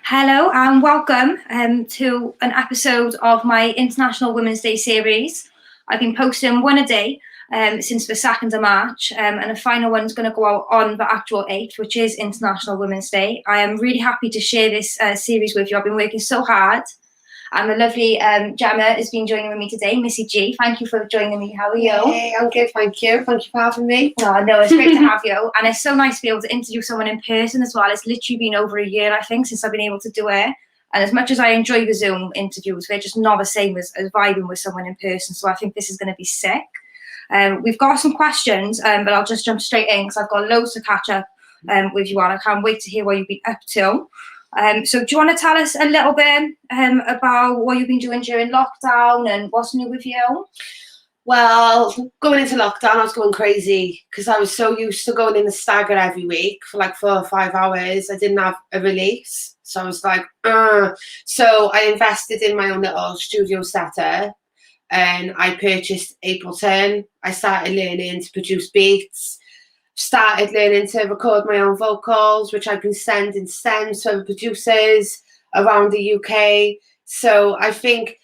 Hello and welcome to an episode of my International Women's Day series. I've been posting one a day since the 2nd of March, and the final one is going to go out on the actual 8th, which is International Women's Day. I am really happy to share this series with you. I've been working so hard. And the lovely Gemma has been joining with me today, Missy G. Thank you for joining me. How are you? Hey, I'm good, thank you. Thank you for having me. Oh, no, it's great to have you. And it's so nice to be able to interview someone in person as well. It's literally been over a year, I think, since I've been able to do it. And as much as I enjoy the Zoom interviews, they're just not the same as vibing with someone in person. So I think this is going to be sick. We've got some questions, but I'll just jump straight in because I've got loads to catch up with you on. I can't wait to hear what you've been up to. So do you want to tell us a little bit about what you've been doing during lockdown and what's new with you? Well, going into lockdown, I was going crazy because I was so used to going in the stagger every week for like 4 or 5 hours. I didn't have a release. So I was like, So I invested in my own little studio setup and I purchased Ableton. I started learning to produce beats. Started learning to record my own vocals, which I've been sending stems to other producers around the UK. So I think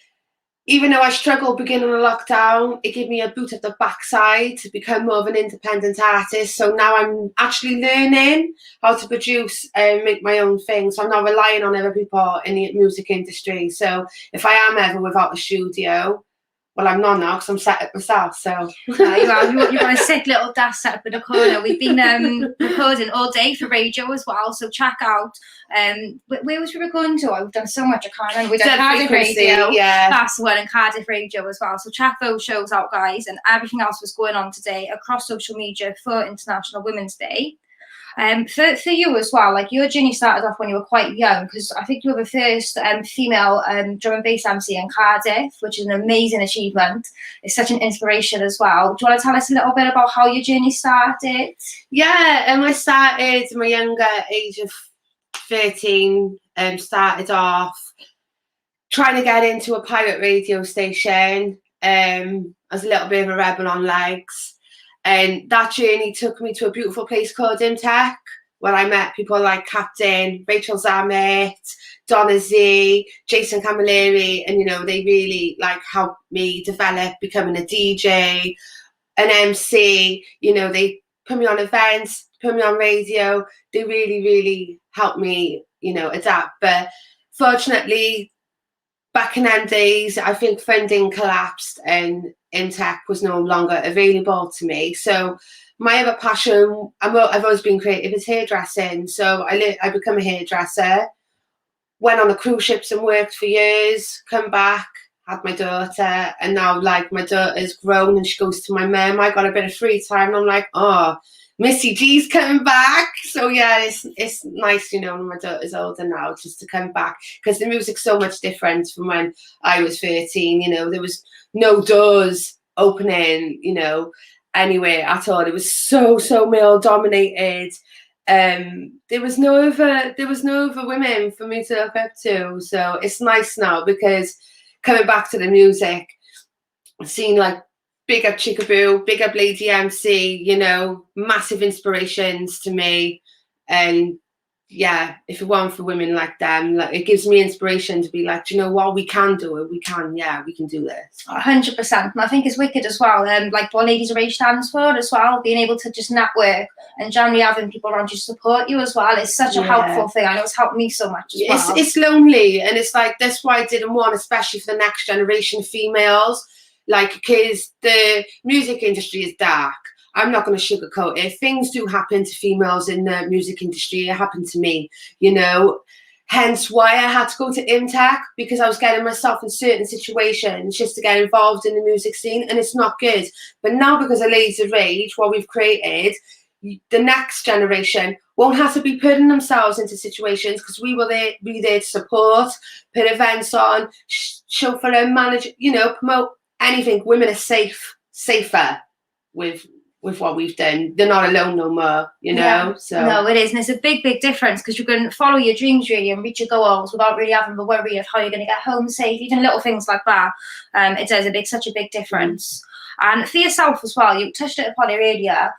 even though I struggled beginning of lockdown, it gave me a boot at the backside to become more of an independent artist. So now I'm actually learning how to produce and make my own thing. So I'm not relying on other people in the music industry. So if I am ever without a studio, well, I'm not now because I'm set up myself, so. You've got a sick little dash set up in the corner. We've been recording all day for radio as well, so check out. Where was we recording to? We've done so much, I can't remember. We've done Cardiff Radio, yeah. That's the one, and Cardiff Radio as well. So check those shows out, guys, and everything else was going on today across social media for International Women's Day. For you as well, like your journey started off when you were quite young, because I think you were the first female drum and bass MC in Cardiff, which is an amazing achievement. It's such an inspiration as well. Do you want to tell us a little bit about how your journey started? Yeah, I started at my younger age of 13, started off trying to get into a pirate radio station. I was a little bit of a rebel on legs. And that journey took me to a beautiful place called Imtech, where I met people like Captain, Rachel Zammit, Donna Z, Jason Camilleri, and they really helped me develop becoming a DJ, an MC. They put me on events, put me on radio. They really, really helped me, adapt. But fortunately, back in them days, I think funding collapsed and Imtech was no longer available to me. So my other passion, I've always been creative, is hairdressing. So I become a hairdresser, went on the cruise ships and worked for years, come back, had my daughter, and now my daughter's grown and she goes to my mum. I got a bit of free time and I'm like, oh, Missy G's coming back. So yeah, it's nice, when my daughter's older now, just to come back, because the music's so much different from when I was 13. There was no doors opening, anywhere at all. It was so male dominated. There was no other women for me to look up to. So it's nice now, because coming back to the music, seeing Big Up Chickaboo, Big Up Lady MC, massive inspirations to me. And yeah, if it weren't for women like them, it gives me inspiration to be like, do you know what, we can do it. We can do this. 100%. And I think it's wicked as well. What Ladies Rage stands for as well, being able to just network and generally having people around you support you as well. It's such a helpful thing. I know it's helped me so much as well. It's lonely, and it's that's why I didn't want, especially for the next generation of females, because the music industry is dark. I'm not going to sugarcoat it. Things do happen to females in the music industry. It happened to me, hence why I had to go to Imtech, because I was getting myself in certain situations just to get involved in the music scene, and it's not good. But now, because of Ladies of Rage, what we've created, the next generation won't have to be putting themselves into situations, because we will be there to support, put events on, show for them, manage, promote anything. Women are safer with what we've done. They're not alone no more, Yeah. So no, it is, and it's a big difference, because you can follow your dreams really and reach your goals without really having the worry of how you're going to get home safe. Even little things like that, it does such a big difference. And for yourself as well, you touched it upon it earlier.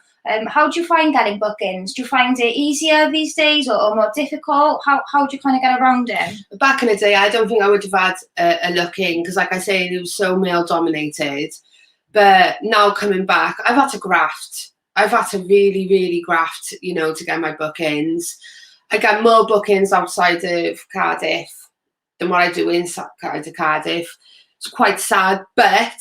How do you find getting bookings? Do you find it easier these days or more difficult? How do you kind of get around it? Back in the day, I don't think I would have had a look in, because like I say, it was so male dominated. But now coming back, I've had to graft. I've had to really, really graft, you know, to get my bookings. I get more bookings outside of Cardiff than what I do inside of Cardiff. It's quite sad, but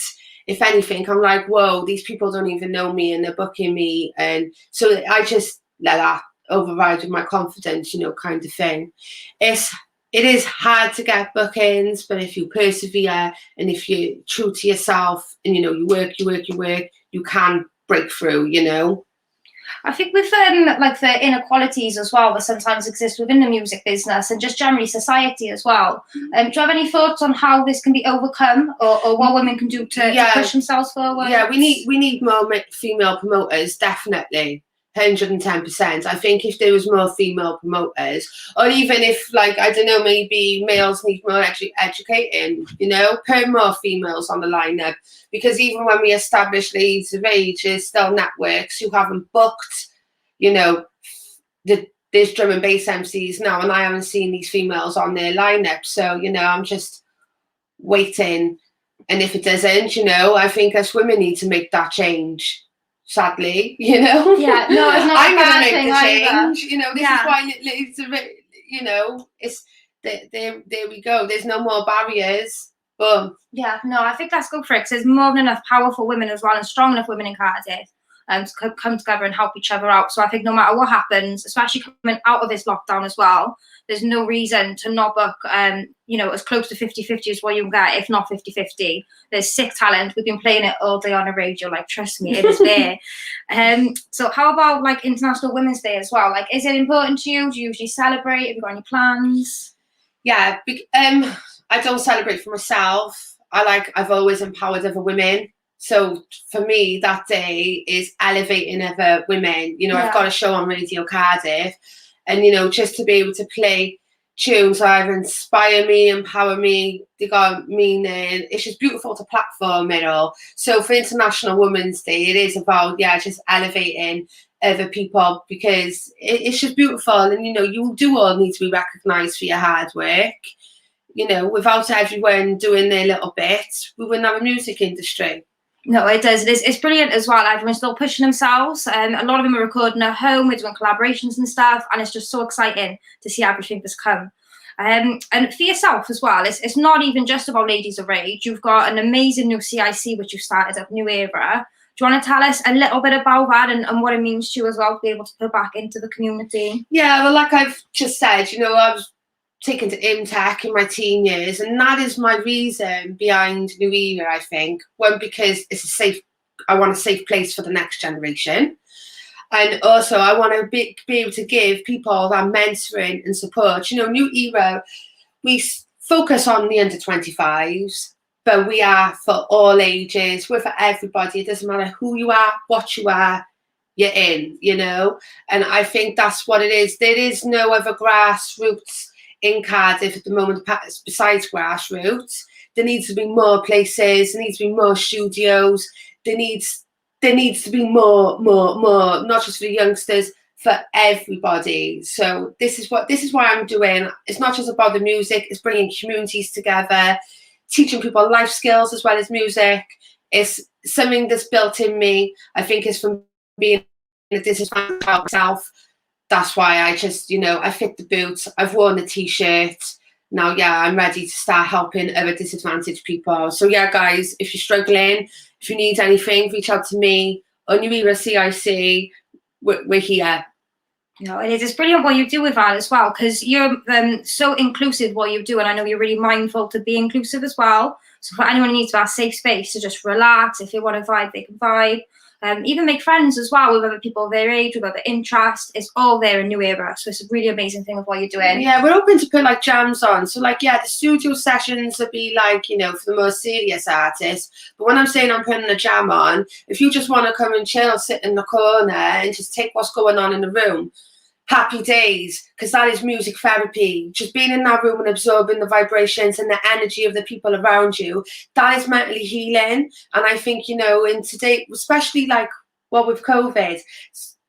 if anything, I'm like, whoa, these people don't even know me and they're booking me. And so I just let that override with my confidence, you know, kind of thing. It is hard to get bookings, but if you persevere and if you're true to yourself and, you know, you work, you can break through, you know. I think with like the inequalities as well that sometimes exist within the music business and just generally society as well. Do you have any thoughts on how this can be overcome, or what women can do to push themselves forward? Yeah, we need more female promoters, definitely. 110%. I think if there was more female promoters, or even if, like, I don't know, maybe males need more educating, you know, put more females on the lineup, because even when we establish Ladies of Age, there's still networks who haven't booked, you know, there's drum and bass MCs now, and I haven't seen these females on their lineup. So, you know, I'm just waiting, and if it doesn't, you know, I think us women need to make that change. Sadly, you know. Yeah, no, it's not. I'm gonna make the change. Either. You know, this is why it's a bit. You know, it's there. We go. There's no more barriers. Boom. Yeah, no, I think that's good for it, because there's more than enough powerful women as well, and strong enough women in Cardiff to come together and help each other out. So I think no matter what happens, especially coming out of this lockdown as well, there's no reason to not book, you know, as close to 50-50 as what you can get, if not 50-50. There's sick talent. We've been playing it all day on the radio. Like, trust me, it is there. So how about like International Women's Day as well? Like, is it important to you? Do you usually celebrate? Have you got any plans? Yeah, I don't celebrate for myself. I've always empowered other women. So for me, that day is elevating other women. You know, I've got a show on Radio Cardiff, and, you know, just to be able to play tunes that either inspire me, empower me, they got meaning. It's just beautiful to platform it all. So for International Women's Day, it is about, just elevating other people, because it's just beautiful. And, you know, you do all need to be recognised for your hard work. You know, without everyone doing their little bit, we wouldn't have a music industry. No, it does. It's brilliant as well. Everyone's still pushing themselves. A lot of them are recording at home. We're doing collaborations and stuff, and it's just so exciting to see everything that's come. And for yourself as well, it's not even just about Ladies of Rage. You've got an amazing new CIC which you've started up, New Era. Do you want to tell us a little bit about that and what it means to you as well to be able to put back into the community? Yeah, well, like I've just said, you know, I was taken to Imtech in my teen years, and that is my reason behind New Era, I think. One, because it's I want a safe place for the next generation, and also I want to be able to give people that mentoring and support. You know, New Era, we focus on the under 25s, but we are for all ages. We're for everybody. It doesn't matter who you are, what you are, you're in, you know. And I think that's what it is. There is no other grassroots in Cardiff at the moment besides grassroots. There needs to be more places, there needs to be more studios, there needs to be more, not just for the youngsters, for everybody. So this is what I'm doing. It's not just about the music, it's bringing communities together, teaching people life skills as well as music. It's something that's built in me. I think it's from being a disadvantaged myself. That's why I just, you know, I fit the boots, I've worn the t-shirt. Now, I'm ready to start helping other disadvantaged people. So guys, if you're struggling, if you need anything, reach out to me or New Era CIC. We're here. No, it is. It's brilliant what you do with that as well, because you're so inclusive what you do, and I know you're really mindful to be inclusive as well. So for anyone who needs that safe space to just relax, if they want to vibe, they can vibe. Even make friends as well with other people their age, with other interests. It's all there in New Era. So it's a really amazing thing of what you're doing. Yeah, we're open to put like jams on. So like, the studio sessions will be like, you know, for the more serious artists. But when I'm saying I'm putting a jam on, if you just want to come and chill, sit in the corner and just take what's going on in the room, happy days, because that is music therapy. Just being in that room and absorbing the vibrations and the energy of the people around you, that is mentally healing. And I think, you know, in today, especially like Well, with COVID,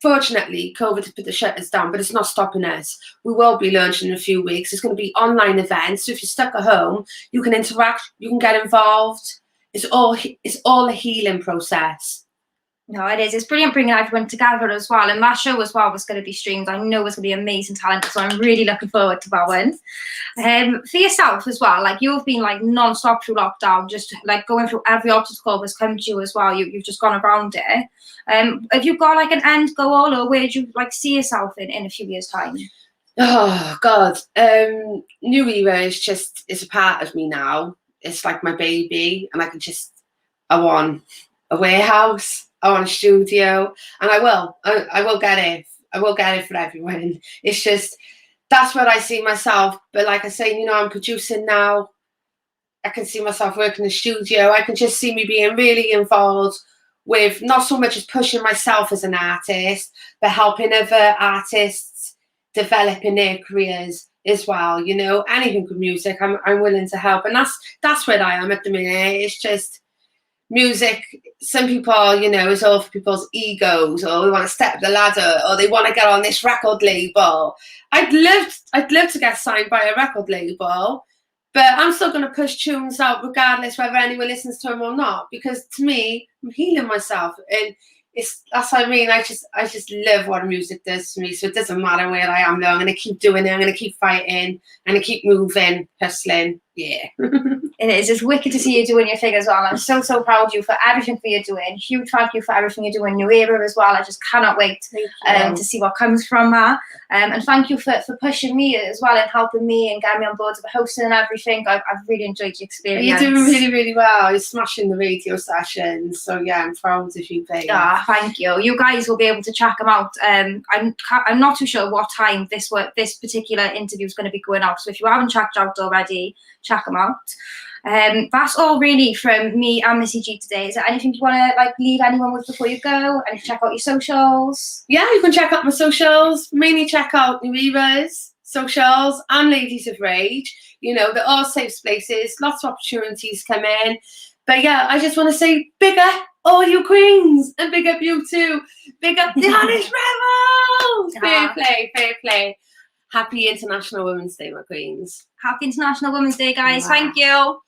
fortunately, COVID has put the shutters down, but it's not stopping us. We will be launching in a few weeks. It's going to be online events. So if you're stuck at home, you can interact, you can get involved. It's all a healing process. No, it is. It's brilliant bringing everyone together as well. And that show as well was going to be streamed. I know it's going to be amazing talent, so I'm really looking forward to that one. For yourself as well, like you've been like non-stop through lockdown, just like going through every obstacle that's come to you as well. You've just gone around it. Have you got like an end goal, or where do you like see yourself in a few years' time? Oh God, New Era is a part of me now. It's like my baby, and I want a warehouse, I want a studio, and I will get it. I will get it for everyone. It's just, that's where I see myself. But like I say, you know, I'm producing now. I can see myself working in a studio. I can just see me being really involved with not so much as pushing myself as an artist, but helping other artists develop in their careers as well. You know, anything with music, I'm willing to help, and that's where I am at the minute. It's just music. Some people, you know, it's all for people's egos, or they want to step the ladder, or they want to get on this record label. I'd love to get signed by a record label, but I'm still going to push tunes out regardless whether anyone listens to them or not, because to me, I'm healing myself, and that's what I mean. I just love what music does to me. So it doesn't matter where I am now. I'm going to keep doing it. I'm going to keep fighting. I'm going to keep moving, hustling. Yeah. It is. It's wicked to see you doing your thing as well. I'm so proud of you for everything that you're doing. Huge thank you for everything you're doing in New Era as well. I just cannot wait to see what comes from that. And thank you for pushing me as well and helping me and getting me on board with the hosting and everything. I've really enjoyed the experience. You're doing really, really well. You're smashing the radio sessions. So yeah, I'm proud of you, babe. Thank you. You guys will be able to check them out. I'm not too sure what time this particular interview is going to be going out. So if you haven't checked out already, check them out. That's all really from me and Missy G today. Is there anything you want to like leave anyone with before you go? And check out your socials. Yeah, you can check out my socials. Mainly check out New Era's socials and Ladies of Rage. You know, they're all safe spaces. Lots of opportunities come in. But yeah, I just want to say big up all you queens, and big up you too. Big up the honest rebels. Fair play. Happy International Women's Day, my queens. Happy International Women's Day, guys. Thank you.